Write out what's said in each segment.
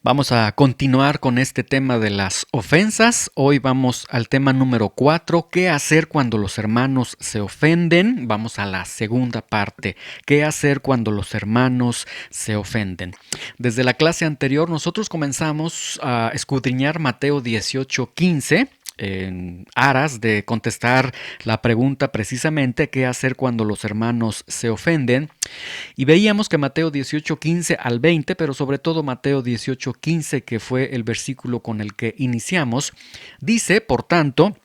Vamos a continuar con este tema de las ofensas. Hoy vamos al tema número 4, ¿qué hacer cuando los hermanos se ofenden? Vamos a la segunda parte, ¿qué hacer cuando los hermanos se ofenden? Desde la clase anterior nosotros comenzamos a escudriñar Mateo 18:15 en aras de contestar la pregunta precisamente qué hacer cuando los hermanos se ofenden. Y veíamos que Mateo 18:15 al 20, pero sobre todo Mateo 18:15, que fue el versículo con el que iniciamos, dice, por tanto,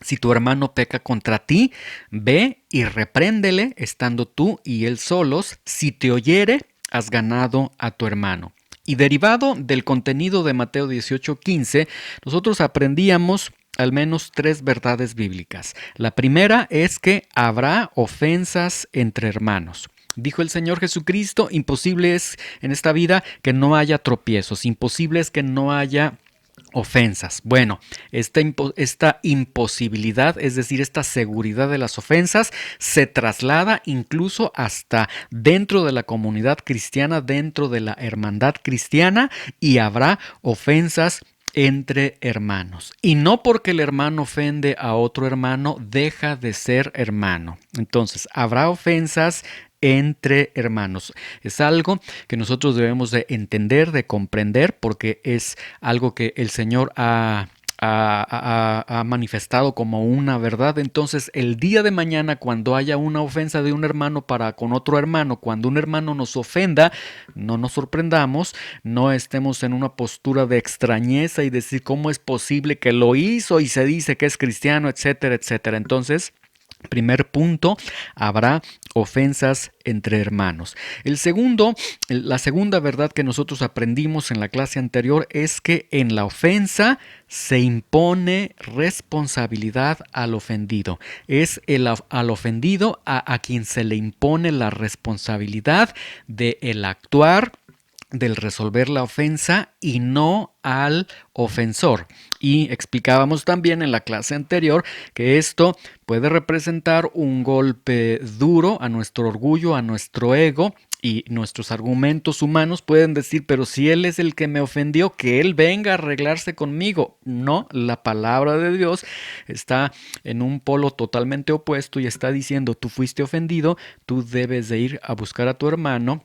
si tu hermano peca contra ti, ve y repréndele, estando tú y él solos. Si te oyere, has ganado a tu hermano. Y derivado del contenido de Mateo 18:15, nosotros aprendíamos al menos tres verdades bíblicas. La primera es que habrá ofensas entre hermanos. Dijo el Señor Jesucristo, imposible es en esta vida que no haya tropiezos, imposible es que no haya ofensas. Bueno, esta imposibilidad, es decir, esta seguridad de las ofensas, se traslada incluso hasta dentro de la comunidad cristiana, dentro de la hermandad cristiana, y habrá ofensas entre hermanos. Y no porque el hermano ofende a otro hermano, deja de ser hermano. Entonces, habrá ofensas entre hermanos. Es algo que nosotros debemos de entender, de comprender, porque es algo que el Señor ha manifestado como una verdad. Entonces, el día de mañana, cuando haya una ofensa de un hermano para con otro hermano, cuando un hermano nos ofenda, no nos sorprendamos, no estemos en una postura de extrañeza y decir cómo es posible que lo hizo y se dice que es cristiano, etcétera, etcétera. Entonces, primer punto, habrá ofensas entre hermanos. La segunda verdad que nosotros aprendimos en la clase anterior es que en la ofensa se impone responsabilidad al ofendido. Es al ofendido a quien se le impone la responsabilidad de el actuar, del resolver la ofensa y no al ofensor. Y explicábamos también en la clase anterior que esto puede representar un golpe duro a nuestro orgullo, a nuestro ego, y nuestros argumentos humanos pueden decir, pero si él es el que me ofendió, que él venga a arreglarse conmigo. No, la palabra de Dios está en un polo totalmente opuesto y está diciendo, tú fuiste ofendido, tú debes de ir a buscar a tu hermano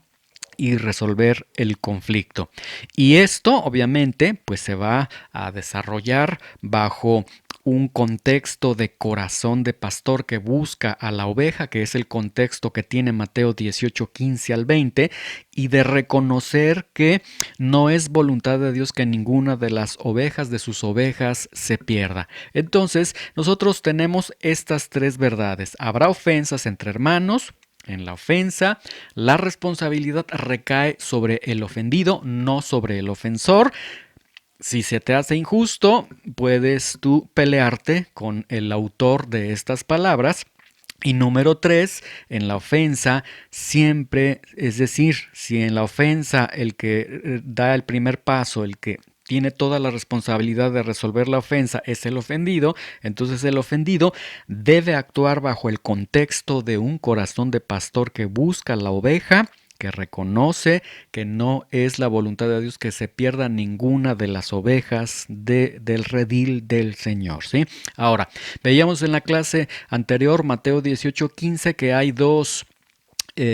y resolver el conflicto. Y esto obviamente pues se va a desarrollar bajo un contexto de corazón de pastor que busca a la oveja, que es el contexto que tiene Mateo 18:15 al 20, y de reconocer que no es voluntad de Dios que ninguna de las ovejas de sus ovejas se pierda. Entonces, nosotros tenemos estas tres verdades. Habrá ofensas entre hermanos. En la ofensa, la responsabilidad recae sobre el ofendido, no sobre el ofensor. Si se te hace injusto, puedes tú pelearte con el autor de estas palabras. Y número 3, en la ofensa siempre, es decir, si en la ofensa el que da el primer paso, el que tiene toda la responsabilidad de resolver la ofensa es el ofendido, entonces el ofendido debe actuar bajo el contexto de un corazón de pastor que busca la oveja, que reconoce que no es la voluntad de Dios que se pierda ninguna de las ovejas del redil del Señor, ¿sí? Ahora, veíamos en la clase anterior, Mateo 18:15, que hay dos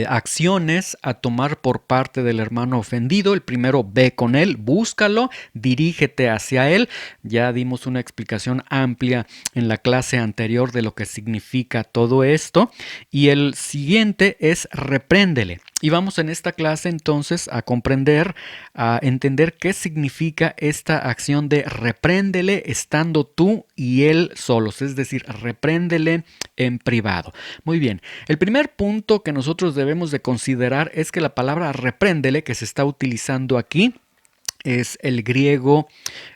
acciones a tomar por parte del hermano ofendido. El primero, ve con él, búscalo, dirígete hacia él. Ya dimos una explicación amplia en la clase anterior de lo que significa todo esto. Y el siguiente es repréndele. Y vamos en esta clase entonces a comprender, a entender qué significa esta acción de repréndele estando tú y él solos, es decir, repréndele en privado. Muy bien, el primer punto que nosotros debemos de considerar es que la palabra repréndele que se está utilizando aquí es el griego,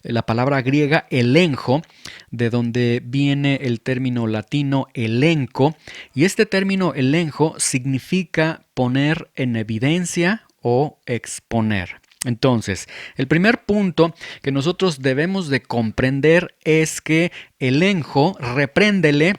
la palabra griega elenjo, de donde viene el término latino elenco, y este término elenjo significa poner en evidencia o exponer. Entonces, el primer punto que nosotros debemos de comprender es que elenjo, repréndele,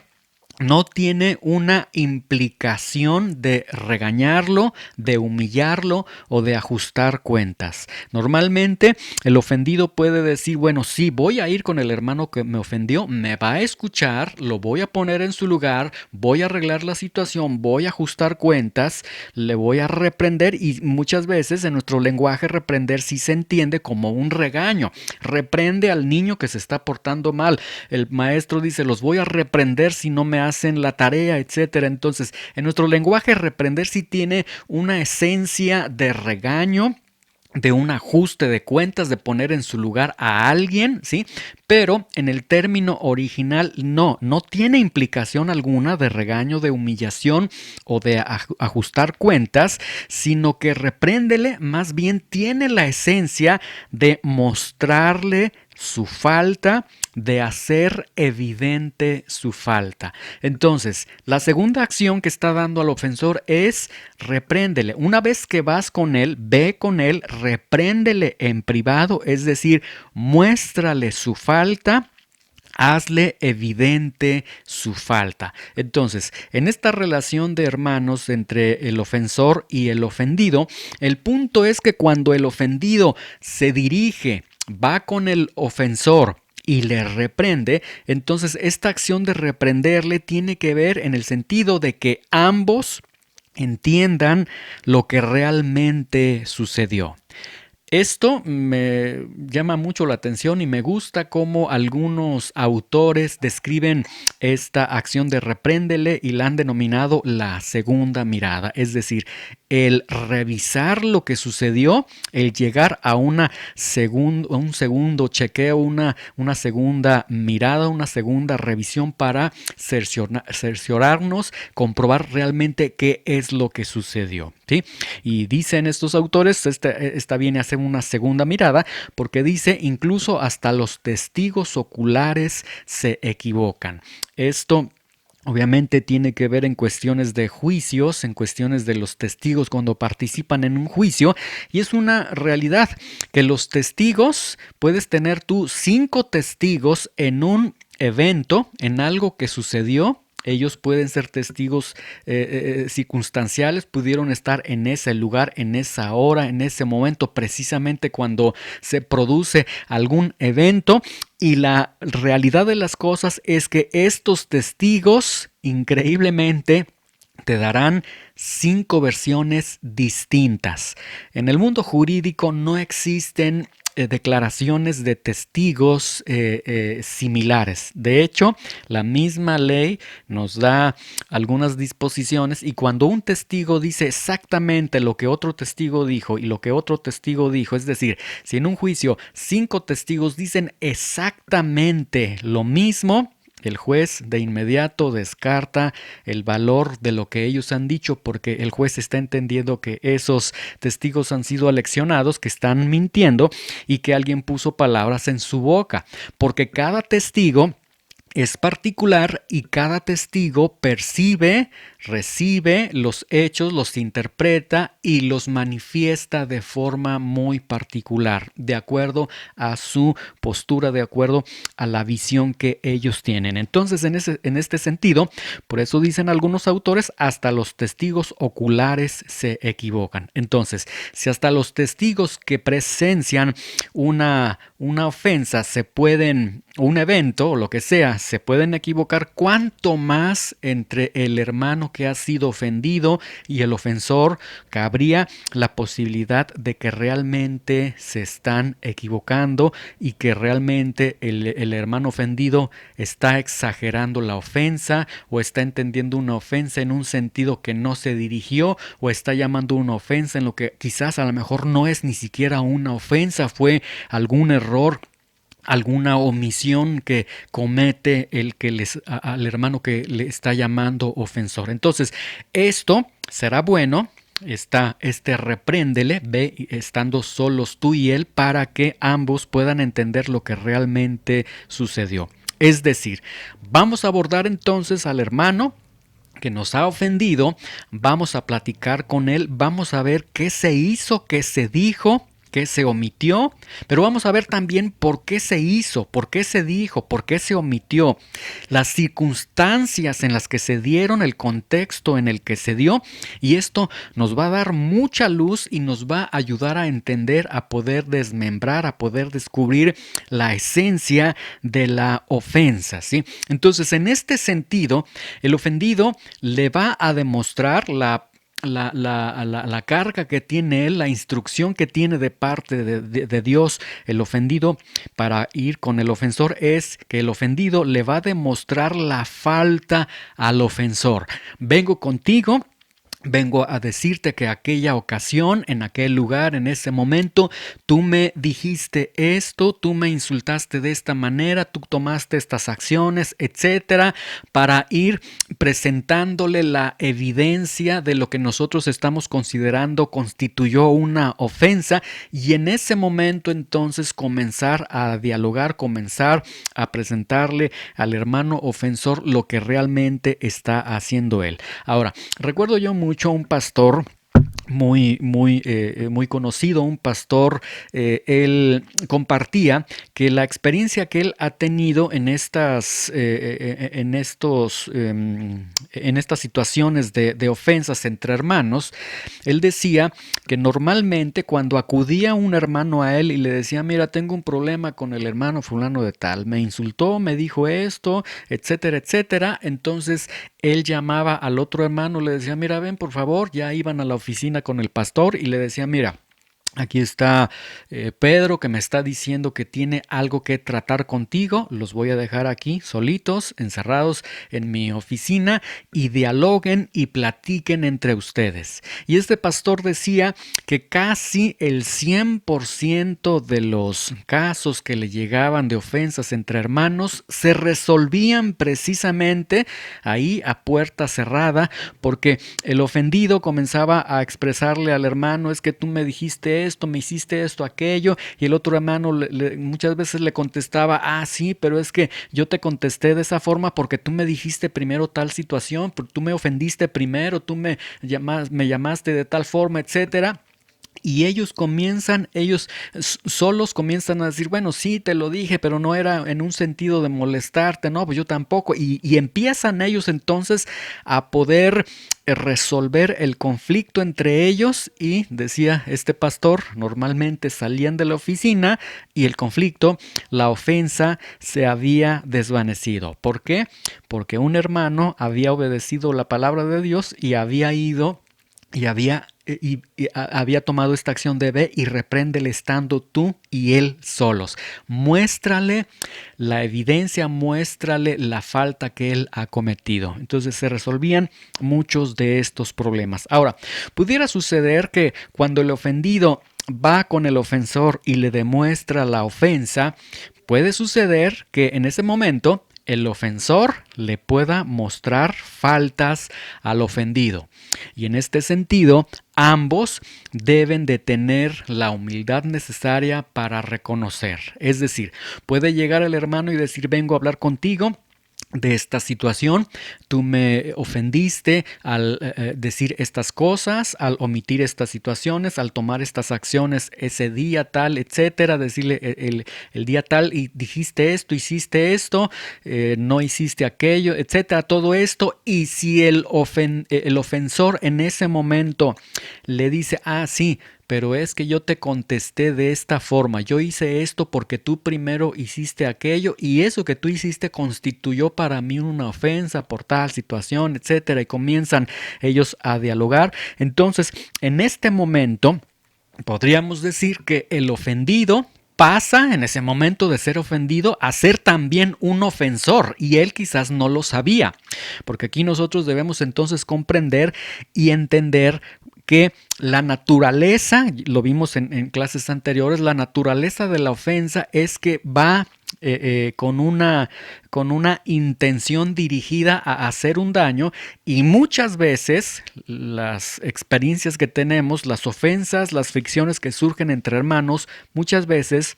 no tiene una implicación de regañarlo, de humillarlo o de ajustar cuentas. Normalmente el ofendido puede decir, bueno, sí, voy a ir con el hermano que me ofendió, me va a escuchar, lo voy a poner en su lugar, voy a arreglar la situación, voy a ajustar cuentas, le voy a reprender, y muchas veces en nuestro lenguaje reprender sí se entiende como un regaño. Reprende al niño que se está portando mal. El maestro dice, los voy a reprender si no me hacen la tarea, etcétera. Entonces, en nuestro lenguaje, reprender sí tiene una esencia de regaño, de un ajuste de cuentas, de poner en su lugar a alguien, ¿sí? Pero en el término original no tiene implicación alguna de regaño, de humillación o de ajustar cuentas, sino que repréndele más bien tiene la esencia de mostrarle su falta, de hacer evidente su falta. Entonces, la segunda acción que está dando al ofensor es repréndele. Una vez que vas con él, ve con él, repréndele en privado, es decir, muéstrale su falta. Hazle evidente su falta. Entonces, en esta relación de hermanos entre el ofensor y el ofendido, el punto es que cuando el ofendido se dirige, va con el ofensor y le reprende, entonces esta acción de reprenderle tiene que ver en el sentido de que ambos entiendan lo que realmente sucedió. Esto me llama mucho la atención y me gusta cómo algunos autores describen esta acción de repréndele y la han denominado la segunda mirada, es decir, el revisar lo que sucedió, el llegar a un segundo chequeo, una segunda mirada, una segunda revisión para cerciorarnos, comprobar realmente qué es lo que sucedió, ¿sí? Y dicen estos autores, esta viene a ser una segunda mirada, porque dice incluso hasta los testigos oculares se equivocan. Esto obviamente tiene que ver en cuestiones de juicios, en cuestiones de los testigos cuando participan en un juicio, y es una realidad que los testigos, puedes tener tú 5 testigos en un evento, en algo que sucedió. Ellos pueden ser testigos circunstanciales, pudieron estar en ese lugar, en esa hora, en ese momento, precisamente cuando se produce algún evento. Y la realidad de las cosas es que estos testigos, increíblemente, te darán 5 versiones distintas. En el mundo jurídico no existen declaraciones de testigos similares. De hecho, la misma ley nos da algunas disposiciones, y cuando un testigo dice exactamente lo que otro testigo dijo y lo que otro testigo dijo, es decir, si en un juicio 5 testigos dicen exactamente lo mismo, el juez de inmediato descarta el valor de lo que ellos han dicho, porque el juez está entendiendo que esos testigos han sido aleccionados, que están mintiendo y que alguien puso palabras en su boca, porque cada testigo es particular y cada testigo percibe, recibe los hechos, los interpreta y los manifiesta de forma muy particular, de acuerdo a su postura, de acuerdo a la visión que ellos tienen. Entonces, en este sentido, por eso dicen algunos autores, hasta los testigos oculares se equivocan. Entonces, si hasta los testigos que presencian una ofensa un evento o lo que sea, se pueden equivocar, cuánto más entre el hermano que ha sido ofendido y el ofensor cabría la posibilidad de que realmente se están equivocando y que realmente el hermano ofendido está exagerando la ofensa, o está entendiendo una ofensa en un sentido que no se dirigió, o está llamando una ofensa en lo que quizás a lo mejor no es ni siquiera una ofensa, fue algún error, alguna omisión que comete al hermano que le está llamando ofensor. Entonces, esto será bueno. Está repréndele, ve estando solos tú y él, para que ambos puedan entender lo que realmente sucedió. Es decir, vamos a abordar entonces al hermano que nos ha ofendido, vamos a platicar con él, vamos a ver qué se hizo, qué se dijo, qué se omitió, pero vamos a ver también por qué se hizo, por qué se dijo, por qué se omitió, las circunstancias en las que se dieron, el contexto en el que se dio, y esto nos va a dar mucha luz y nos va a ayudar a entender, a poder desmembrar, a poder descubrir la esencia de la ofensa, ¿sí? Entonces, en este sentido, el ofendido le va a demostrar la carga que tiene él, la instrucción que tiene de parte de Dios, el ofendido, para ir con el ofensor, es que el ofendido le va a demostrar la falta al ofensor. Vengo contigo. Vengo a decirte que aquella ocasión, en aquel lugar, en ese momento, tú me dijiste esto, tú me insultaste de esta manera, tú tomaste estas acciones, etcétera, para ir presentándole la evidencia de lo que nosotros estamos considerando constituyó una ofensa, y en ese momento entonces comenzar a dialogar, comenzar a presentarle al hermano ofensor lo que realmente está haciendo él. Ahora, recuerdo yo mucho un pastor muy conocido, un pastor. Él compartía que la experiencia que él ha tenido en estas situaciones de ofensas entre hermanos, él decía que normalmente cuando acudía un hermano a él y le decía: mira, tengo un problema con el hermano fulano de tal, me insultó, me dijo esto, etcétera, etcétera, entonces él llamaba al otro hermano, le decía: mira, ven por favor. Ya iban a la oficina con el pastor y le decía: mira, aquí está Pedro, que me está diciendo que tiene algo que tratar contigo. Los voy a dejar aquí solitos, encerrados en mi oficina, y dialoguen y platiquen entre ustedes. Y este pastor decía que casi el 100% de los casos que le llegaban de ofensas entre hermanos se resolvían precisamente ahí a puerta cerrada, porque el ofendido comenzaba a expresarle al hermano: es que tú me dijiste esto, me hiciste esto, aquello, y el otro hermano muchas veces le contestaba: ah, sí, pero es que yo te contesté de esa forma porque tú me dijiste primero tal situación, tú me ofendiste primero, tú me llamaste de tal forma, etcétera. Y ellos solos comienzan a decir: bueno, sí, te lo dije, pero no era en un sentido de molestarte, no, pues yo tampoco. Y empiezan ellos entonces a poder resolver el conflicto entre ellos, y decía este pastor, normalmente salían de la oficina y el conflicto, la ofensa, se había desvanecido. ¿Por qué? Porque un hermano había obedecido la palabra de Dios y había ido y había tomado esta acción de: ve y repréndele estando tú y él solos. Muéstrale la evidencia, muéstrale la falta que él ha cometido. Entonces se resolvían muchos de estos problemas. Ahora, pudiera suceder que cuando el ofendido va con el ofensor y le demuestra la ofensa, puede suceder que en ese momento el ofensor le pueda mostrar faltas al ofendido. Y en este sentido, ambos deben de tener la humildad necesaria para reconocer. Es decir, puede llegar el hermano y decir: vengo a hablar contigo de esta situación, tú me ofendiste al decir estas cosas, al omitir estas situaciones, al tomar estas acciones ese día tal, etcétera, decirle el día tal y dijiste esto, hiciste esto, no hiciste aquello, etcétera, todo esto. Y si el ofensor en ese momento le dice: ah, sí, pero es que yo te contesté de esta forma, yo hice esto porque tú primero hiciste aquello, y eso que tú hiciste constituyó para mí una ofensa por tal situación, etcétera, y comienzan ellos a dialogar. Entonces, en este momento, podríamos decir que el ofendido pasa en ese momento de ser ofendido a ser también un ofensor, y él quizás no lo sabía, porque aquí nosotros debemos entonces comprender y entender que la naturaleza, lo vimos en clases anteriores, la naturaleza de la ofensa es que va con una intención dirigida a hacer un daño, y muchas veces las experiencias que tenemos, las ofensas, las fricciones que surgen entre hermanos, muchas veces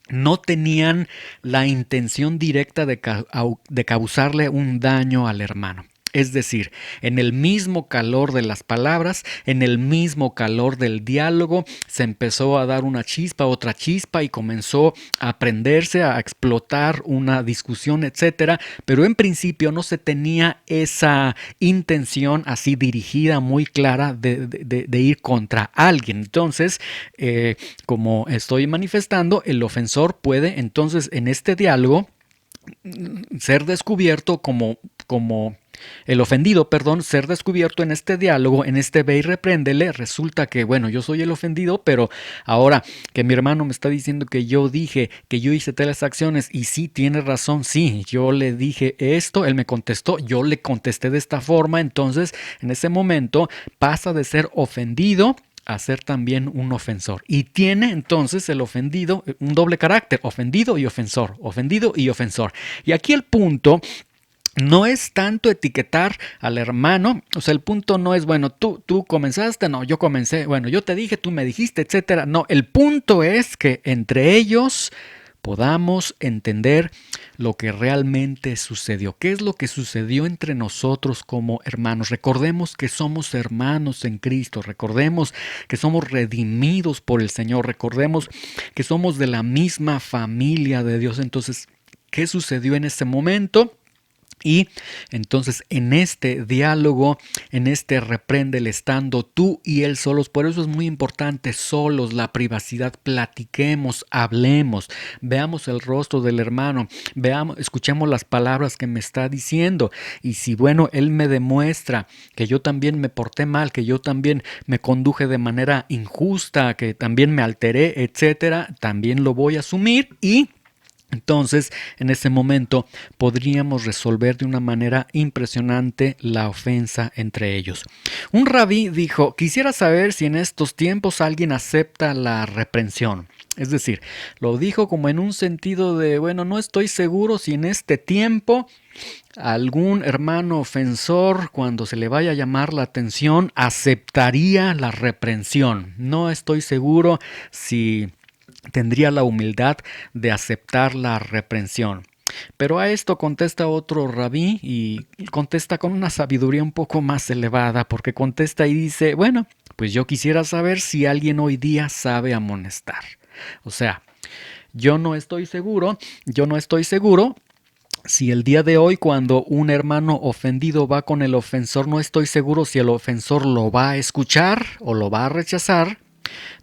no tenían la intención directa de causarle un daño al hermano. Es decir, en el mismo calor de las palabras, en el mismo calor del diálogo, se empezó a dar una chispa, otra chispa y comenzó a prenderse, a explotar una discusión, etcétera. Pero en principio no se tenía esa intención así dirigida, muy clara de ir contra alguien. Entonces, como estoy manifestando, el ofensor puede entonces en este diálogo ser descubierto como el ofendido, perdón, ser descubierto en este diálogo, en este ve y repréndele. Resulta que, bueno, yo soy el ofendido, pero ahora que mi hermano me está diciendo que yo dije que yo hice tales acciones y sí, tiene razón, sí, yo le dije esto, él me contestó, yo le contesté de esta forma, entonces en ese momento pasa de ser ofendido a ser también un ofensor. Y tiene entonces el ofendido un doble carácter, ofendido y ofensor, ofendido y ofensor. Y aquí el punto no es tanto etiquetar al hermano, o sea, el punto no es, bueno, tú comenzaste, no, yo comencé, bueno, yo te dije, tú me dijiste, etcétera. No, el punto es que entre ellos podamos entender lo que realmente sucedió. ¿Qué es lo que sucedió entre nosotros como hermanos? Recordemos que somos hermanos en Cristo, recordemos que somos redimidos por el Señor, recordemos que somos de la misma familia de Dios. Entonces, ¿qué sucedió en ese momento? Y entonces en este diálogo, en este repréndele estando tú y él solos, por eso es muy importante solos, la privacidad, platiquemos, hablemos, veamos el rostro del hermano, veamos, escuchemos las palabras que me está diciendo y si bueno, él me demuestra que yo también me porté mal, que yo también me conduje de manera injusta, que también me alteré, etcétera, también lo voy a asumir y entonces, en ese momento podríamos resolver de una manera impresionante la ofensa entre ellos. Un rabí dijo, quisiera saber si en estos tiempos alguien acepta la reprensión. Es decir, lo dijo como en un sentido de, bueno, no estoy seguro si en este tiempo algún hermano ofensor, cuando se le vaya a llamar la atención, aceptaría la reprensión. No estoy seguro si tendría la humildad de aceptar la reprensión. Pero a esto contesta otro rabí y contesta con una sabiduría un poco más elevada, porque contesta y dice, bueno, pues yo quisiera saber si alguien hoy día sabe amonestar. O sea, yo no estoy seguro si el día de hoy cuando un hermano ofendido va con el ofensor, no estoy seguro si el ofensor lo va a escuchar o lo va a rechazar.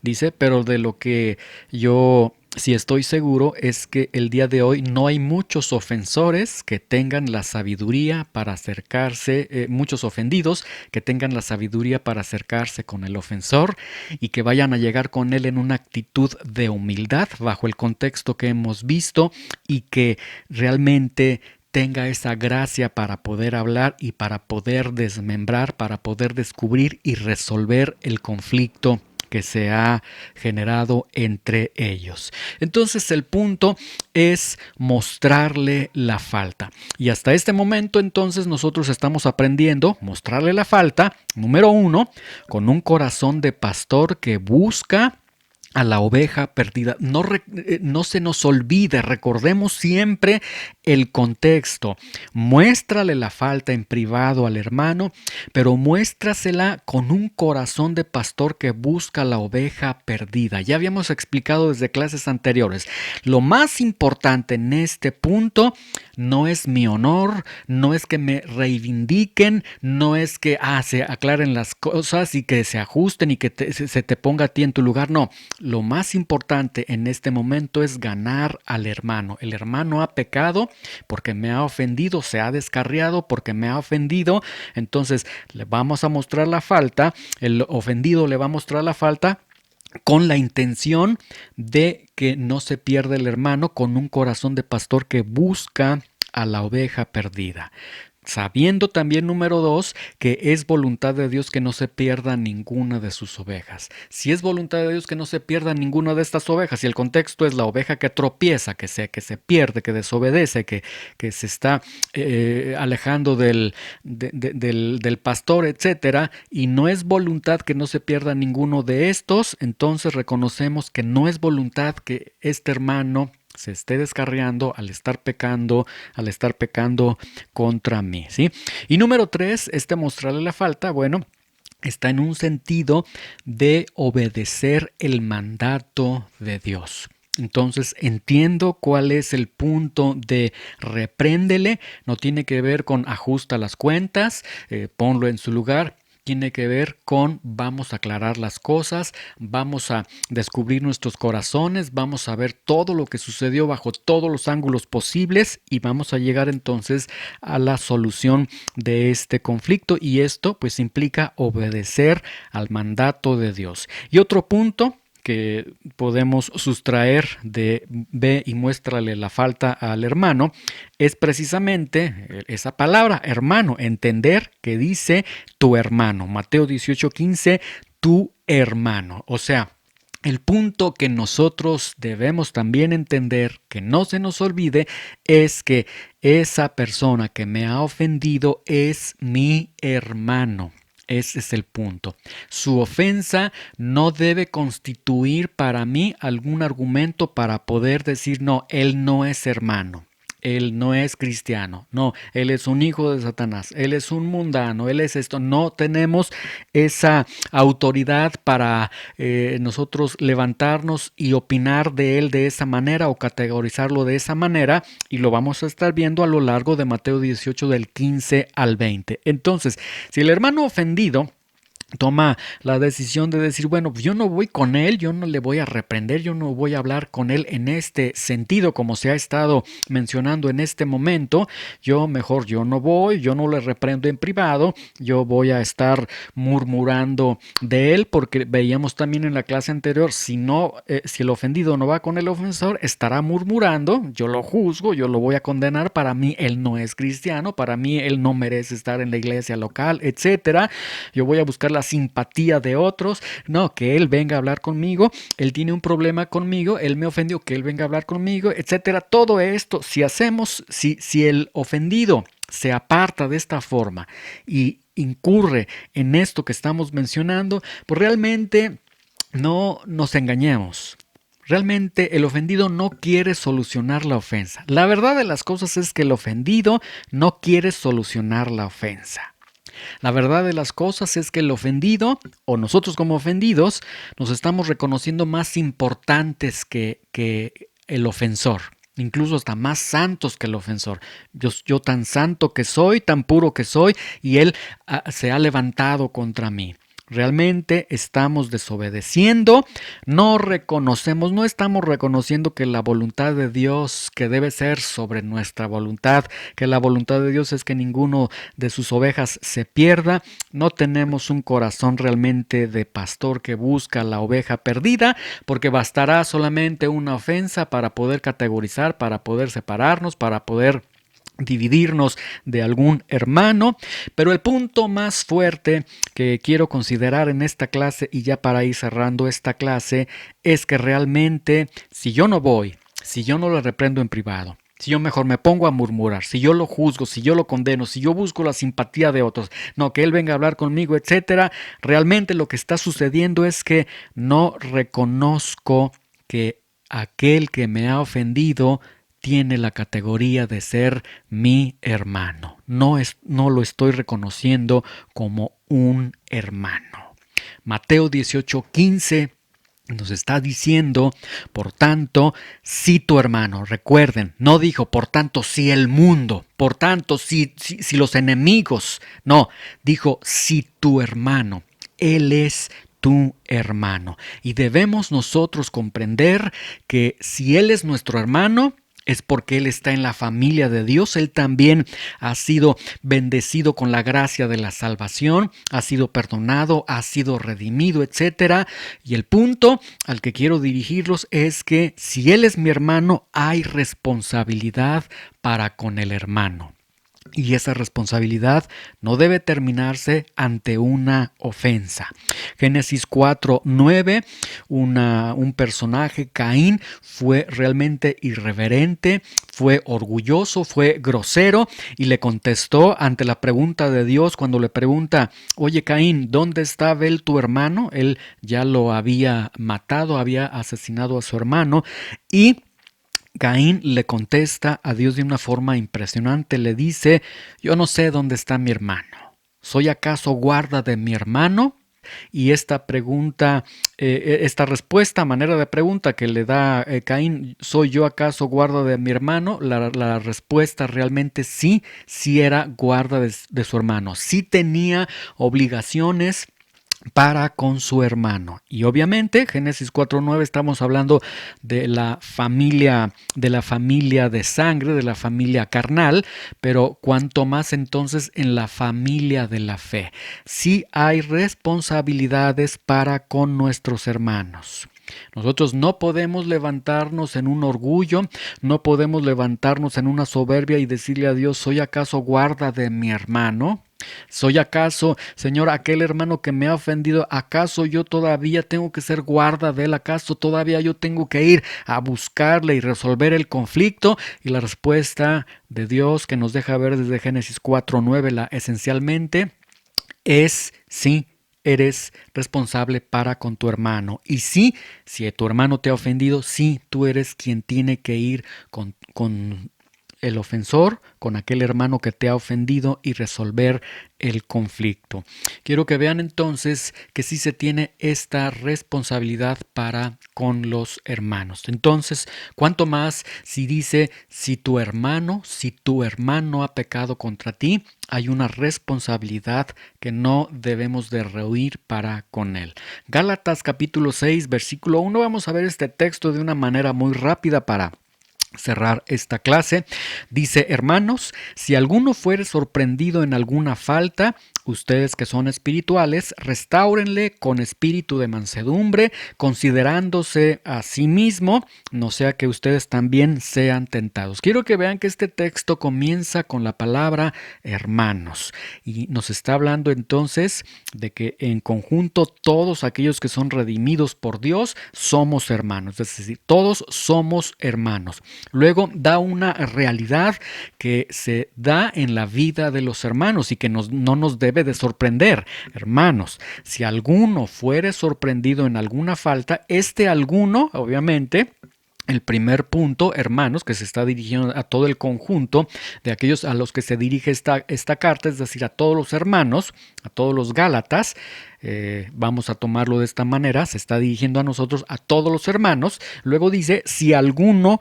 Dice, pero de lo que yo sí estoy seguro es que el día de hoy no hay muchos ofensores que tengan la sabiduría para acercarse, muchos ofendidos que tengan la sabiduría para acercarse con el ofensor y que vayan a llegar con él en una actitud de humildad bajo el contexto que hemos visto y que realmente tenga esa gracia para poder hablar y para poder desmembrar, para poder descubrir y resolver el conflicto que se ha generado entre ellos. Entonces el punto es mostrarle la falta. Y hasta este momento entonces nosotros estamos aprendiendo mostrarle la falta, número 1, con un corazón de pastor que busca a la oveja perdida. No se nos olvide, recordemos siempre el contexto. Muéstrale la falta en privado al hermano, pero muéstrasela con un corazón de pastor que busca a la oveja perdida. Ya habíamos explicado desde clases anteriores. Lo más importante en este punto no es mi honor, no es que me reivindiquen, no es que se aclaren las cosas y que se ajusten y que se te ponga a ti en tu lugar. No. Lo más importante en este momento es ganar al hermano. El hermano ha pecado porque me ha ofendido, se ha descarriado porque me ha ofendido. Entonces le vamos a mostrar la falta, el ofendido le va a mostrar la falta con la intención de que no se pierda el hermano, con un corazón de pastor que busca a la oveja perdida. Sabiendo también, número 2, que es voluntad de Dios que no se pierda ninguna de sus ovejas. Si es voluntad de Dios que no se pierda ninguna de estas ovejas, y el contexto es la oveja que tropieza, que se pierde, que desobedece, que se está alejando del pastor, etcétera, y no es voluntad que no se pierda ninguno de estos, entonces reconocemos que no es voluntad que este hermano se esté descarriando, al estar pecando contra mí, ¿sí? Y número 3, mostrarle la falta, bueno, está en un sentido de obedecer el mandato de Dios. Entonces entiendo cuál es el punto de repréndele, no tiene que ver con ajusta las cuentas, ponlo en su lugar. Tiene que ver con vamos a aclarar las cosas, vamos a descubrir nuestros corazones, vamos a ver todo lo que sucedió bajo todos los ángulos posibles y vamos a llegar entonces a la solución de este conflicto, y esto pues implica obedecer al mandato de Dios. Y otro punto que podemos sustraer de ve y muéstrale la falta al hermano es precisamente esa palabra, hermano, entender que dice tu hermano. Mateo 18:15, tu hermano. O sea, el punto que nosotros debemos también entender, que no se nos olvide, es que esa persona que me ha ofendido es mi hermano. Ese es el punto. Su ofensa no debe constituir para mí algún argumento para poder decir, no, él no es hermano. Él no es cristiano, no, él es un hijo de Satanás, él es un mundano, él es esto. No tenemos esa autoridad para nosotros levantarnos y opinar de él de esa manera o categorizarlo de esa manera, y lo vamos a estar viendo a lo largo de Mateo 18 del 15 al 20. Entonces, si el hermano ofendido toma la decisión de decir, bueno, pues yo no voy con él, yo no le voy a reprender, yo no voy a hablar con él en este sentido como se ha estado mencionando en este momento, yo no voy, yo no le reprendo en privado, yo voy a estar murmurando de él, porque veíamos también en la clase anterior, si el ofendido no va con el ofensor, estará murmurando, yo lo juzgo, yo lo voy a condenar, para mí él no es cristiano, para mí él no merece estar en la iglesia local, etcétera. Yo voy a buscar la simpatía de otros, no, que él venga a hablar conmigo, él tiene un problema conmigo, él me ofendió, que él venga a hablar conmigo, etcétera. Todo esto, si el ofendido se aparta de esta forma y incurre en esto que estamos mencionando, pues realmente no nos engañemos. Realmente el ofendido no quiere solucionar la ofensa. La verdad de las cosas es que el ofendido no quiere solucionar la ofensa. La verdad de las cosas es que el ofendido, o nosotros como ofendidos, nos estamos reconociendo más importantes que el ofensor, incluso hasta más santos que el ofensor. Yo tan santo que soy, tan puro que soy, y él se ha levantado contra mí. Realmente estamos desobedeciendo, no estamos reconociendo que la voluntad de Dios, que debe ser sobre nuestra voluntad, que la voluntad de Dios es que ninguno de sus ovejas se pierda. No tenemos un corazón realmente de pastor que busca la oveja perdida, porque bastará solamente una ofensa para poder categorizar, para poder separarnos, para poder dividirnos de algún hermano. Pero el punto más fuerte que quiero considerar en esta clase, y ya para ir cerrando esta clase, es que realmente si yo no voy, si yo no lo reprendo en privado, si yo mejor me pongo a murmurar, si yo lo juzgo, si yo lo condeno, si yo busco la simpatía de otros, no, que él venga a hablar conmigo, etcétera, realmente lo que está sucediendo es que no reconozco que aquel que me ha ofendido tiene la categoría de ser mi hermano. No lo estoy reconociendo como un hermano. Mateo 18:15 nos está diciendo, por tanto, si tu hermano, recuerden, no dijo, por tanto, si el mundo, por tanto, si los enemigos, no, dijo, si tu hermano, él es tu hermano. Y debemos nosotros comprender que si él es nuestro hermano, es porque él está en la familia de Dios. Él también ha sido bendecido con la gracia de la salvación, ha sido perdonado, ha sido redimido, etc. Y el punto al que quiero dirigirlos es que si él es mi hermano, hay responsabilidad para con el hermano. Y esa responsabilidad no debe terminarse ante una ofensa. Génesis 4:9, un personaje, Caín, fue realmente irreverente, fue orgulloso, fue grosero y le contestó ante la pregunta de Dios cuando le pregunta, oye Caín, ¿dónde está Abel tu hermano? Él ya lo había matado, había asesinado a su hermano, y Caín le contesta a Dios de una forma impresionante. Le dice: yo no sé dónde está mi hermano. ¿Soy acaso guarda de mi hermano? Y esta pregunta, esta respuesta, manera de pregunta que le da Caín, ¿soy yo acaso guarda de mi hermano? La respuesta realmente sí, sí era guarda de su hermano. Sí tenía obligaciones para con su hermano. Y obviamente, Génesis 4:9, estamos hablando de la familia de sangre, de la familia carnal, pero cuanto más entonces en la familia de la fe. Sí hay responsabilidades para con nuestros hermanos. Nosotros no podemos levantarnos en un orgullo, no podemos levantarnos en una soberbia y decirle a Dios: ¿soy acaso guarda de mi hermano? ¿Soy acaso, Señor, aquel hermano que me ha ofendido? ¿Acaso yo todavía tengo que ser guarda de él? ¿Acaso todavía yo tengo que ir a buscarle y resolver el conflicto? Y la respuesta de Dios, que nos deja ver desde Génesis 4:9, esencialmente es sí. Eres responsable para con tu hermano. Y sí, si tu hermano te ha ofendido, sí, tú eres quien tiene que ir con el ofensor, con aquel hermano que te ha ofendido, y resolver el conflicto. Quiero que vean entonces que sí se tiene esta responsabilidad para con los hermanos. Entonces, ¿cuánto más si dice: si tu hermano ha pecado contra ti? Hay una responsabilidad que no debemos de rehuir para con él. Gálatas capítulo 6, versículo 1. Vamos a ver este texto de una manera muy rápida para cerrar esta clase. Dice: hermanos, si alguno fuere sorprendido en alguna falta, ustedes que son espirituales, restáurenle con espíritu de mansedumbre, considerándose a sí mismo, no sea que ustedes también sean tentados. Quiero que vean que este texto comienza con la palabra hermanos, y nos está hablando entonces de que en conjunto todos aquellos que son redimidos por Dios somos hermanos, es decir, todos somos hermanos. Luego da una realidad que se da en la vida de los hermanos y que no nos debe de sorprender. Hermanos, si alguno fuere sorprendido en alguna falta, este alguno, obviamente, el primer punto, hermanos, que se está dirigiendo a todo el conjunto de aquellos a los que se dirige esta carta, es decir, a todos los hermanos, a todos los Gálatas. Vamos a tomarlo de esta manera: se está dirigiendo a nosotros, a todos los hermanos. Luego dice: si alguno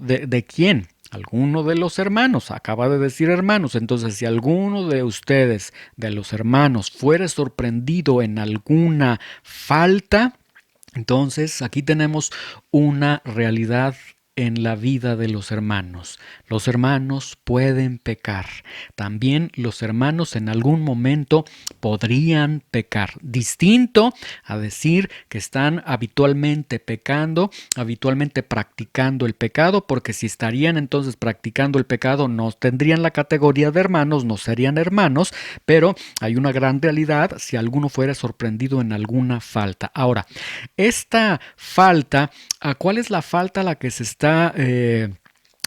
¿de quién? Alguno de los hermanos, acaba de decir hermanos. Entonces, si alguno de ustedes, de los hermanos, fuere sorprendido en alguna falta, entonces aquí tenemos una realidad en la vida de los hermanos. Los hermanos pueden pecar. También los hermanos en algún momento podrían pecar. Distinto a decir que están habitualmente pecando, habitualmente practicando el pecado, porque si estarían entonces practicando el pecado no tendrían la categoría de hermanos, no serían hermanos, pero hay una gran realidad si alguno fuera sorprendido en alguna falta. Ahora, esta falta, ¿a cuál es la falta a la que se está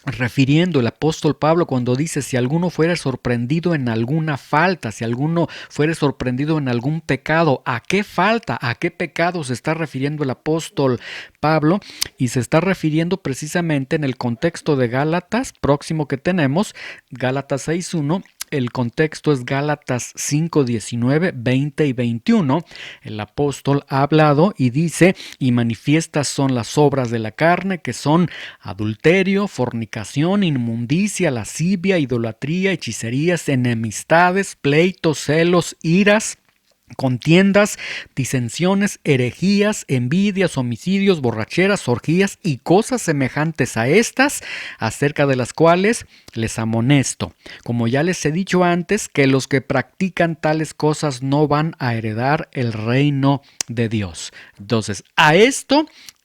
refiriendo el apóstol Pablo cuando dice: si alguno fuera sorprendido en alguna falta, si alguno fuera sorprendido en algún pecado? ¿A qué falta, a qué pecado se está refiriendo el apóstol Pablo? Y se está refiriendo precisamente en el contexto de Gálatas próximo que tenemos, Gálatas 6:1. El contexto es Gálatas 5:19, 20 y 21. El apóstol ha hablado y dice: y manifiestas son las obras de la carne, que son adulterio, fornicación, inmundicia, lascivia, idolatría, hechicerías, enemistades, pleitos, celos, iras, contiendas, disensiones, herejías, envidias, homicidios, borracheras, orgías y cosas semejantes a estas, acerca de las cuales les amonesto, como ya les he dicho antes, que los que practican tales cosas no van a heredar el reino de Dios. Entonces,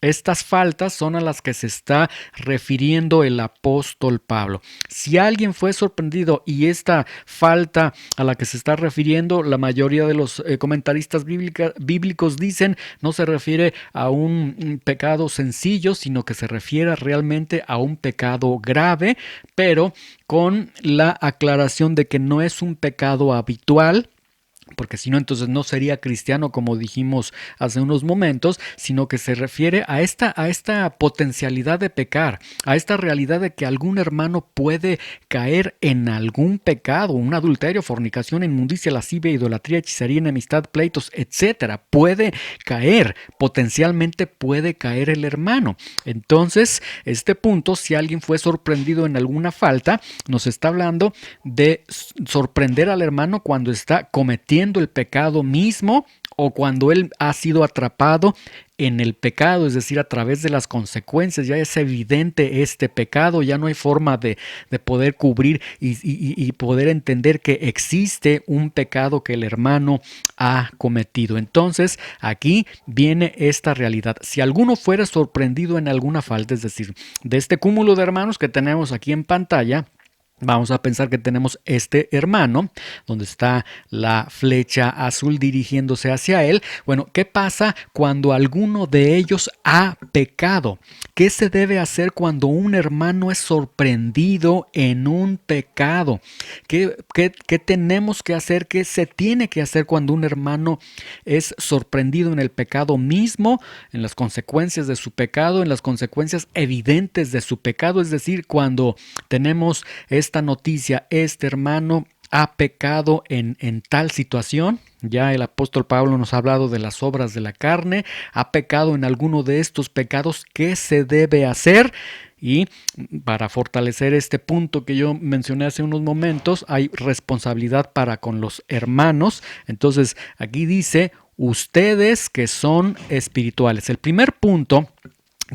estas faltas son a las que se está refiriendo el apóstol Pablo. Si alguien fue sorprendido, y esta falta a la que se está refiriendo, la mayoría de los comentaristas bíblicos dicen, no se refiere a un pecado sencillo, sino que se refiere realmente a un pecado grave, pero con la aclaración de que no es un pecado habitual, porque si no, entonces no sería cristiano como dijimos hace unos momentos, sino que se refiere a esta potencialidad de pecar, a esta realidad de que algún hermano puede caer en algún pecado, un adulterio, fornicación, inmundicia, lascivia, idolatría, hechicería, enemistad, pleitos, etcétera. Puede caer, potencialmente puede caer el hermano. Entonces, este punto, si alguien fue sorprendido en alguna falta, nos está hablando de sorprender al hermano cuando está cometiendo el pecado mismo o cuando él ha sido atrapado en el pecado, es decir, a través de las consecuencias. Ya es evidente este pecado, ya no hay forma de poder cubrir y poder entender que existe un pecado que el hermano ha cometido. Entonces, aquí viene esta realidad. Si alguno fuera sorprendido en alguna falta, es decir, de este cúmulo de hermanos que tenemos aquí en pantalla, vamos a pensar que tenemos este hermano, donde está la flecha azul dirigiéndose hacia él. Bueno, ¿qué pasa cuando alguno de ellos ha pecado? ¿Qué se debe hacer cuando un hermano es sorprendido en un pecado? ¿Qué tenemos que hacer? ¿Qué se tiene que hacer cuando un hermano es sorprendido en el pecado mismo, en las consecuencias de su pecado, en las consecuencias evidentes de su pecado? Es decir, cuando tenemos esta noticia, este hermano ha pecado en tal situación. Ya el apóstol Pablo nos ha hablado de las obras de la carne, ha pecado en alguno de estos pecados. ¿Qué se debe hacer? Y para fortalecer este punto que yo mencioné hace unos momentos, hay responsabilidad para con los hermanos. Entonces aquí dice, ustedes que son espirituales. El primer punto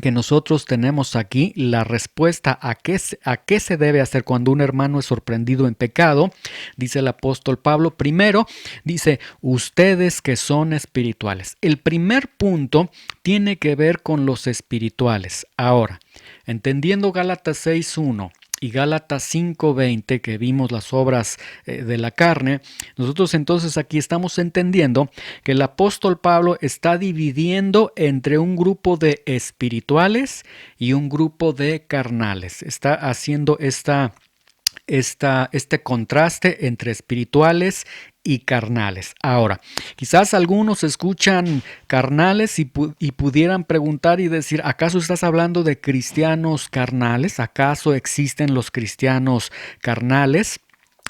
que nosotros tenemos aquí, la respuesta a qué se debe hacer cuando un hermano es sorprendido en pecado, dice el apóstol Pablo. Primero, dice, ustedes que son espirituales. El primer punto tiene que ver con los espirituales. Ahora, entendiendo Gálatas 6:1 y Gálatas 5:20, que vimos las obras de la carne, nosotros entonces aquí estamos entendiendo que el apóstol Pablo está dividiendo entre un grupo de espirituales y un grupo de carnales. Está haciendo este contraste entre espirituales y carnales. Ahora, quizás algunos escuchan carnales y pudieran preguntar y decir, ¿acaso estás hablando de cristianos carnales? ¿Acaso existen los cristianos carnales?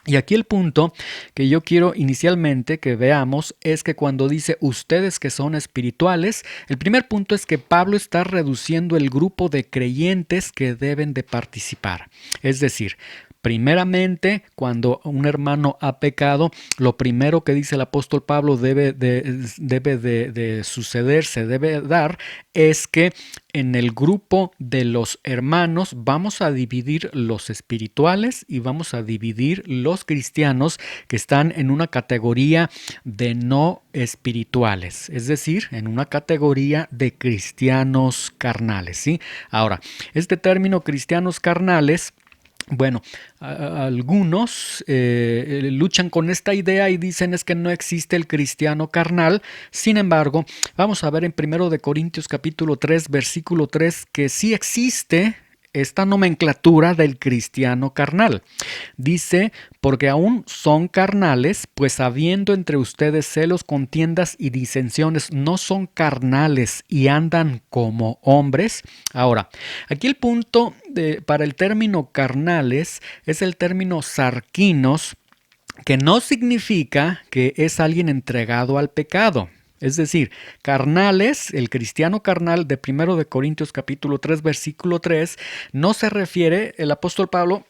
Y aquí el punto que yo quiero inicialmente que veamos es que cuando dice ustedes que son espirituales, el primer punto es que Pablo está reduciendo el grupo de creyentes que deben de participar. Es decir, primeramente, cuando un hermano ha pecado, lo primero que dice el apóstol Pablo debe de suceder, se debe dar, es que en el grupo de los hermanos vamos a dividir los espirituales y vamos a dividir los cristianos que están en una categoría de no espirituales, es decir, en una categoría de cristianos carnales, ¿sí? Ahora, este término cristianos carnales, bueno, algunos luchan con esta idea y dicen es que no existe el cristiano carnal. Sin embargo, vamos a ver en 1 de Corintios capítulo 3, versículo 3, que sí existe esta nomenclatura del cristiano carnal. Dice, porque aún son carnales, pues habiendo entre ustedes celos, contiendas y disensiones, no son carnales y andan como hombres. Ahora, aquí el punto para el término carnales es el término sarquinos, que no significa que es alguien entregado al pecado. Es decir, carnales, el cristiano carnal de 1 de Corintios capítulo 3, versículo 3, no se refiere, el apóstol Pablo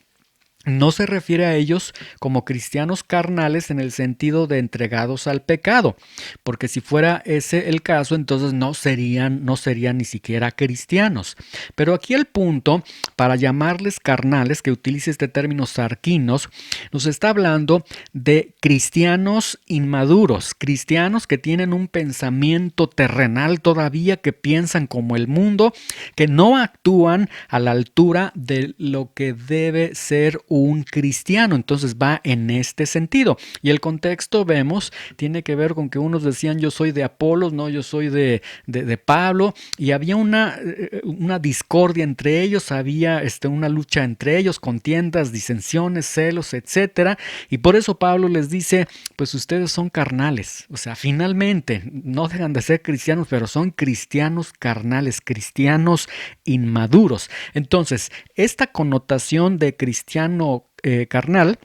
no se refiere a ellos como cristianos carnales en el sentido de entregados al pecado, porque si fuera ese el caso, entonces no serían ni siquiera cristianos. Pero aquí el punto, para llamarles carnales, que utilice este término sarquinos, nos está hablando de cristianos inmaduros, cristianos que tienen un pensamiento terrenal todavía, que piensan como el mundo, que no actúan a la altura de lo que debe ser un cristiano. Entonces va en este sentido. Y el contexto, vemos, tiene que ver con que unos decían yo soy de Apolos, no, yo soy de Pablo, y había una discordia entre ellos, había una lucha entre ellos, contiendas, disensiones, celos, etcétera. Y por eso Pablo les dice, pues ustedes son carnales, o sea, finalmente no dejan de ser cristianos, pero son cristianos carnales, cristianos inmaduros. Entonces, esta connotación de cristiano carnal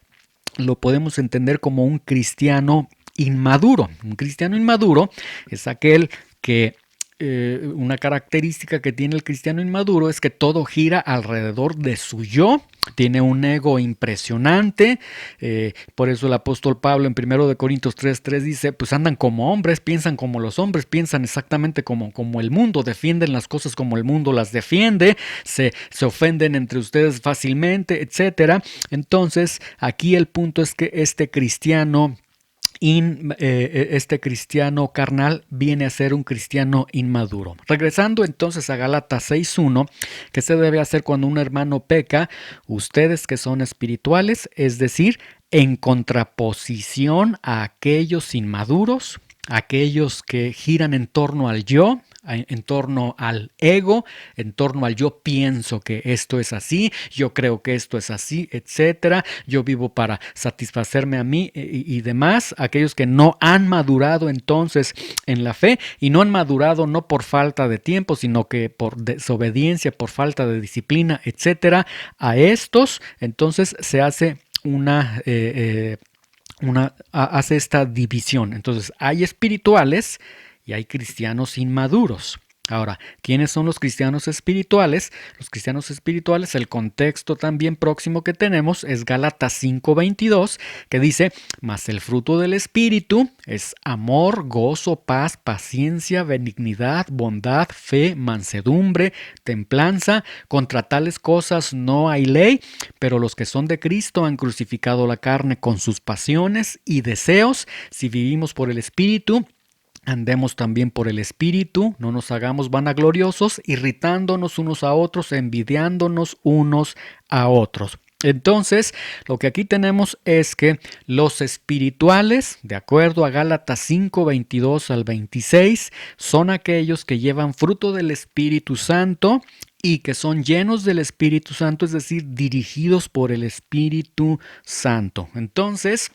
lo podemos entender como un cristiano inmaduro. Un cristiano inmaduro es aquel que una característica que tiene el cristiano inmaduro es que todo gira alrededor de su yo. Tiene un ego impresionante, por eso el apóstol Pablo en 1 Corintios 3:3 dice, pues andan como hombres, piensan como los hombres, piensan exactamente como el mundo, defienden las cosas como el mundo las defiende, se ofenden entre ustedes fácilmente, etcétera. Entonces, aquí el punto es que este cristiano carnal viene a ser un cristiano inmaduro. Regresando entonces a Gálatas 6:1, ¿qué se debe hacer cuando un hermano peca? Ustedes que son espirituales, es decir, en contraposición a aquellos inmaduros, aquellos que giran en torno al yo, en torno al ego, en torno al yo pienso que esto es así, yo creo que esto es así, etcétera. Yo vivo para satisfacerme a mí y demás. Aquellos que no han madurado entonces en la fe, y no han madurado no por falta de tiempo, sino que por desobediencia, por falta de disciplina, etcétera. A estos entonces se hace hace esta división. Entonces hay espirituales y hay cristianos inmaduros. Ahora, ¿quiénes son los cristianos espirituales? Los cristianos espirituales, el contexto también próximo que tenemos es Gálatas 5:22, que dice, mas el fruto del Espíritu es amor, gozo, paz, paciencia, benignidad, bondad, fe, mansedumbre, templanza. Contra tales cosas no hay ley, pero los que son de Cristo han crucificado la carne con sus pasiones y deseos. Si vivimos por el Espíritu, andemos también por el Espíritu, no nos hagamos vanagloriosos, irritándonos unos a otros, envidiándonos unos a otros. Entonces, lo que aquí tenemos es que los espirituales, de acuerdo a Gálatas 5:22 al 26, son aquellos que llevan fruto del Espíritu Santo y que son llenos del Espíritu Santo, es decir, dirigidos por el Espíritu Santo. Entonces,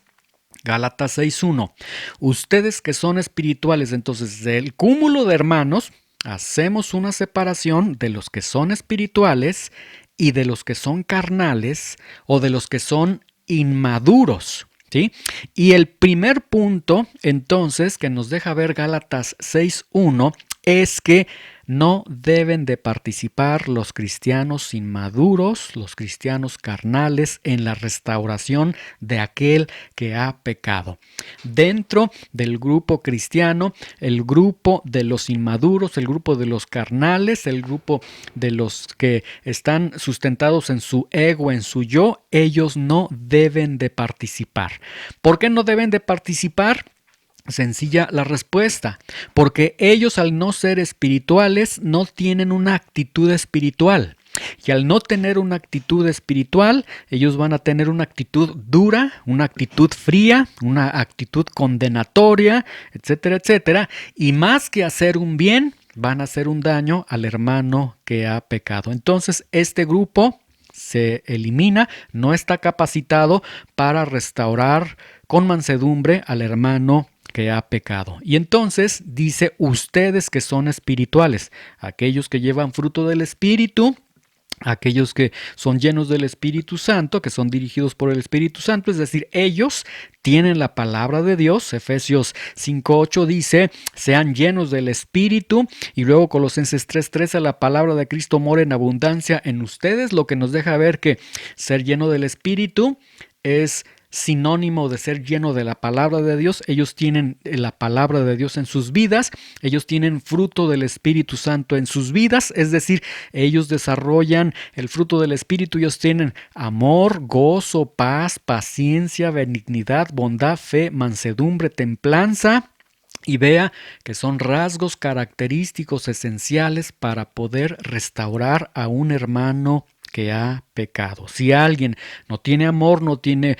Gálatas 6:1. Ustedes que son espirituales, entonces del cúmulo de hermanos, hacemos una separación de los que son espirituales y de los que son carnales o de los que son inmaduros. ¿Sí? Y el primer punto, entonces, que nos deja ver Gálatas 6:1 es que no deben de participar los cristianos inmaduros, los cristianos carnales, en la restauración de aquel que ha pecado. Dentro del grupo cristiano, el grupo de los inmaduros, el grupo de los carnales, el grupo de los que están sustentados en su ego, en su yo, ellos no deben de participar. ¿Por qué no deben de participar? Sencilla la respuesta, porque ellos al no ser espirituales no tienen una actitud espiritual. Y al no tener una actitud espiritual, ellos van a tener una actitud dura, una actitud fría, una actitud condenatoria, etcétera, etcétera. Y más que hacer un bien, van a hacer un daño al hermano que ha pecado. Entonces, este grupo se elimina, no está capacitado para restaurar con mansedumbre al hermano que ha pecado. Y entonces dice, ustedes que son espirituales, aquellos que llevan fruto del Espíritu, aquellos que son llenos del Espíritu Santo, que son dirigidos por el Espíritu Santo, es decir, ellos tienen la palabra de Dios. Efesios 5:8 dice, sean llenos del Espíritu, y luego Colosenses 3:13, la palabra de Cristo mora en abundancia en ustedes, lo que nos deja ver que ser lleno del Espíritu es sinónimo de ser lleno de la palabra de Dios. Ellos tienen la palabra de Dios en sus vidas, ellos tienen fruto del Espíritu Santo en sus vidas, es decir, ellos desarrollan el fruto del Espíritu, ellos tienen amor, gozo, paz, paciencia, benignidad, bondad, fe, mansedumbre, templanza. Y vea que son rasgos característicos esenciales para poder restaurar a un hermano que ha pecado. Si alguien no tiene amor, no tiene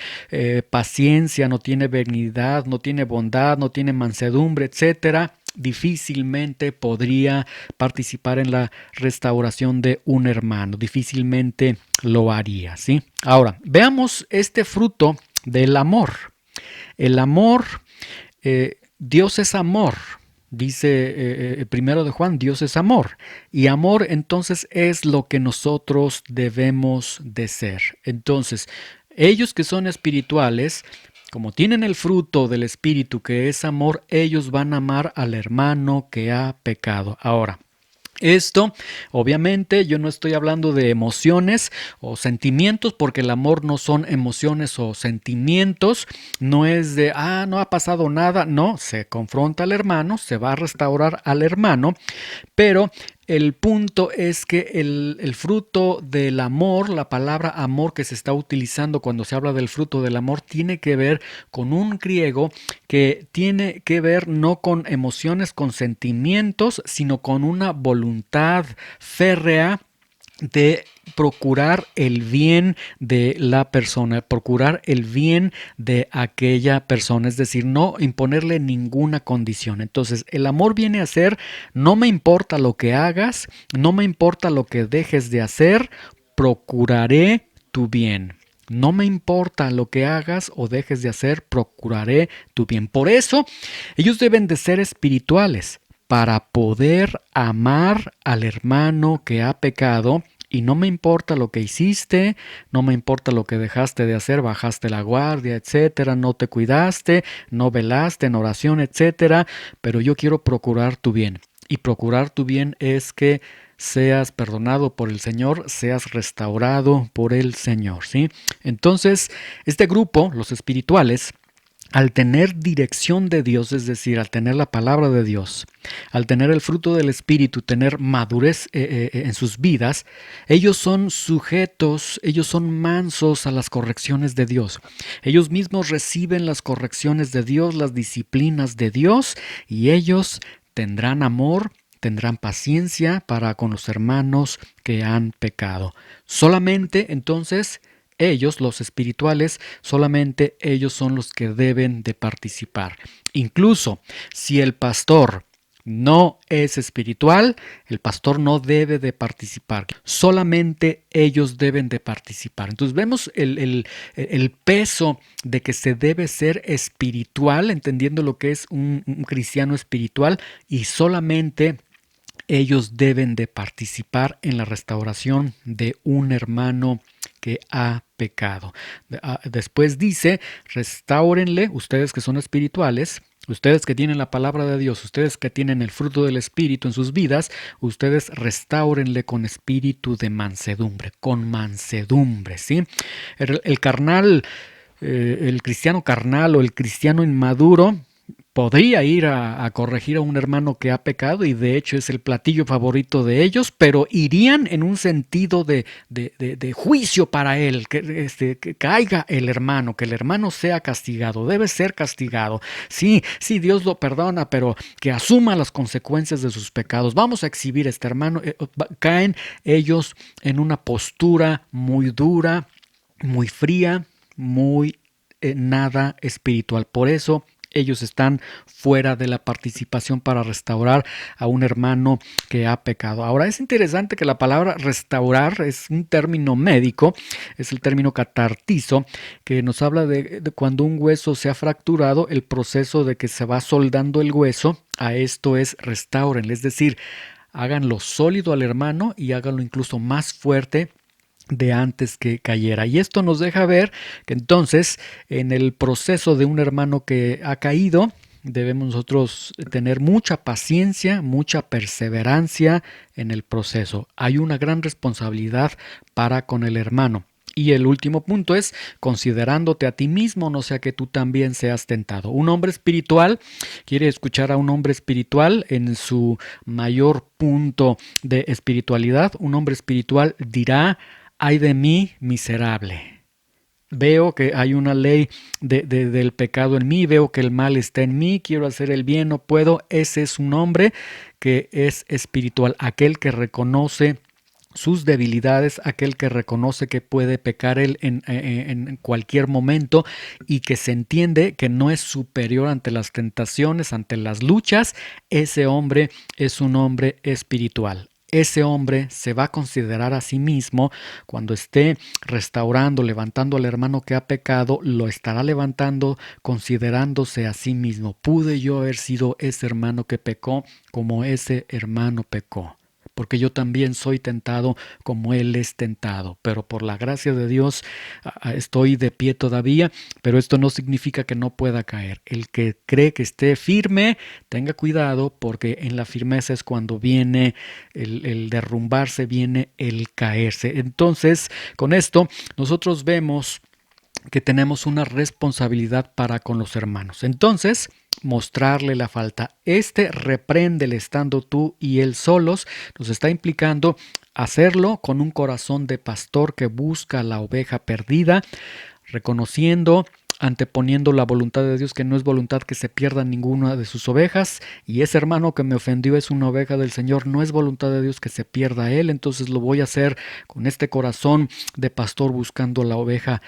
paciencia, no tiene benignidad, no tiene bondad, no tiene mansedumbre, etcétera, difícilmente podría participar en la restauración de un hermano, difícilmente lo haría, ¿sí? Ahora, veamos este fruto del amor. El amor, Dios es amor. Dice primero de Juan, Dios es amor. Y amor entonces es lo que nosotros debemos de ser. Entonces, ellos que son espirituales, como tienen el fruto del Espíritu que es amor, ellos van a amar al hermano que ha pecado. Ahora, esto, obviamente, yo no estoy hablando de emociones o sentimientos, porque el amor no son emociones o sentimientos, no es de, no ha pasado nada, no, se confronta al hermano, se va a restaurar al hermano, pero el punto es que el fruto del amor, la palabra amor que se está utilizando cuando se habla del fruto del amor, tiene que ver con un griego que tiene que ver no con emociones, con sentimientos, sino con una voluntad férrea de procurar el bien de la persona, procurar el bien de aquella persona, es decir, no imponerle ninguna condición. Entonces, el amor viene a ser, no me importa lo que hagas, no me importa lo que dejes de hacer, procuraré tu bien. No me importa lo que hagas o dejes de hacer, procuraré tu bien. Por eso, ellos deben de ser espirituales para poder amar al hermano que ha pecado. Y no me importa lo que hiciste, no me importa lo que dejaste de hacer, bajaste la guardia, etcétera, no te cuidaste, no velaste en oración, etcétera, pero yo quiero procurar tu bien. Y procurar tu bien es que seas perdonado por el Señor, seas restaurado por el Señor, ¿sí? Entonces, este grupo, los espirituales, al tener dirección de Dios, es decir, al tener la palabra de Dios, al tener el fruto del Espíritu, tener madurez en sus vidas, ellos son sujetos, ellos son mansos a las correcciones de Dios. Ellos mismos reciben las correcciones de Dios, las disciplinas de Dios, y ellos tendrán amor, tendrán paciencia para con los hermanos que han pecado. Solamente entonces ellos, los espirituales, solamente ellos son los que deben de participar. Incluso si el pastor no es espiritual, el pastor no debe de participar. Solamente ellos deben de participar. Entonces vemos el peso de que se debe ser espiritual, entendiendo lo que es un cristiano espiritual, y solamente ellos deben de participar en la restauración de un hermano que ha pecado. Después dice, restáurenle, ustedes que son espirituales, ustedes que tienen la palabra de Dios, ustedes que tienen el fruto del Espíritu en sus vidas, ustedes restáurenle con espíritu de mansedumbre, con mansedumbre, ¿sí? El carnal, el cristiano carnal o el cristiano inmaduro, podría ir a corregir a un hermano que ha pecado, y de hecho es el platillo favorito de ellos, pero irían en un sentido de juicio para él, que caiga el hermano, que el hermano sea castigado, debe ser castigado. Sí, sí, Dios lo perdona, pero que asuma las consecuencias de sus pecados. Vamos a exhibir a este hermano. Caen ellos en una postura muy dura, muy fría, muy nada espiritual. Por eso ellos están fuera de la participación para restaurar a un hermano que ha pecado. Ahora, es interesante que la palabra restaurar es un término médico, es el término catartizo, que nos habla de cuando un hueso se ha fracturado, el proceso de que se va soldando el hueso, a esto es restáurenle, es decir, háganlo sólido al hermano y háganlo incluso más fuerte de antes que cayera. Y esto nos deja ver que entonces en el proceso de un hermano que ha caído, debemos nosotros tener mucha paciencia, mucha perseverancia en el proceso. Hay una gran responsabilidad para con el hermano. Y el último punto es considerándote a ti mismo, no sea que tú también seas tentado. Un hombre espiritual quiere escuchar a un hombre espiritual en su mayor punto de espiritualidad. Un hombre espiritual dirá: ay de mí, miserable. Veo que hay una ley del pecado en mí, veo que el mal está en mí, quiero hacer el bien, no puedo. Ese es un hombre que es espiritual, aquel que reconoce sus debilidades, aquel que reconoce que puede pecar él en cualquier momento y que se entiende que no es superior ante las tentaciones, ante las luchas. Ese hombre es un hombre espiritual. Ese hombre se va a considerar a sí mismo cuando esté restaurando, levantando al hermano que ha pecado, lo estará levantando considerándose a sí mismo. Pude yo haber sido ese hermano que pecó como ese hermano pecó, porque yo también soy tentado como Él es tentado, pero por la gracia de Dios estoy de pie todavía, pero esto no significa que no pueda caer. El que cree que esté firme, tenga cuidado, porque en la firmeza es cuando viene el derrumbarse, viene el caerse. Entonces, con esto, nosotros vemos que tenemos una responsabilidad para con los hermanos. Entonces, mostrarle la falta. Repréndele estando tú y él solos, nos está implicando hacerlo con un corazón de pastor que busca la oveja perdida, reconociendo, anteponiendo la voluntad de Dios, que no es voluntad que se pierda ninguna de sus ovejas, y ese hermano que me ofendió es una oveja del Señor, no es voluntad de Dios que se pierda él, entonces lo voy a hacer con este corazón de pastor buscando la oveja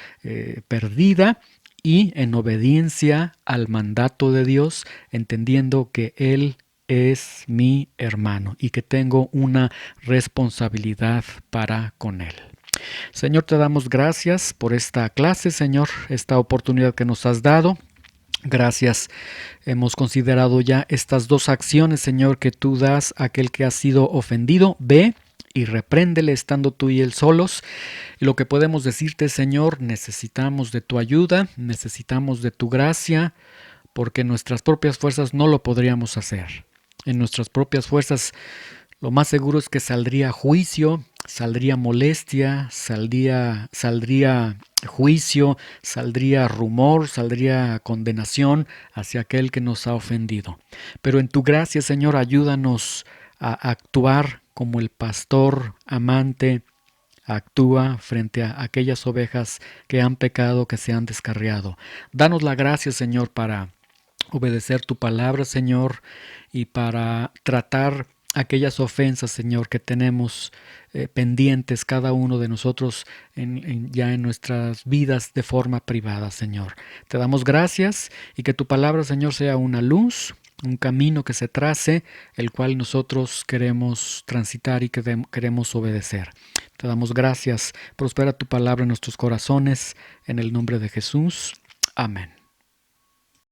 perdida y en obediencia al mandato de Dios, entendiendo que Él es mi hermano y que tengo una responsabilidad para con Él. Señor, te damos gracias por esta clase, Señor, esta oportunidad que nos has dado. Gracias. Hemos considerado ya estas dos acciones, Señor, que tú das a aquel que ha sido ofendido. Ve y repréndele estando tú y él solos. Lo que podemos decirte, Señor, necesitamos de tu ayuda, necesitamos de tu gracia, porque en nuestras propias fuerzas no lo podríamos hacer. En nuestras propias fuerzas lo más seguro es que saldría juicio, saldría molestia, saldría juicio, saldría rumor, saldría condenación hacia aquel que nos ha ofendido. Pero en tu gracia, Señor, ayúdanos a actuar como el pastor amante actúa frente a aquellas ovejas que han pecado, que se han descarriado. Danos la gracia, Señor, para obedecer tu palabra, Señor, y para tratar aquellas ofensas, Señor, que tenemos pendientes cada uno de nosotros ya en nuestras vidas de forma privada, Señor. Te damos gracias y que tu palabra, Señor, sea una luz, un camino que se trace, el cual nosotros queremos transitar y queremos obedecer. Te damos gracias. Prospera tu palabra en nuestros corazones, en el nombre de Jesús. Amén.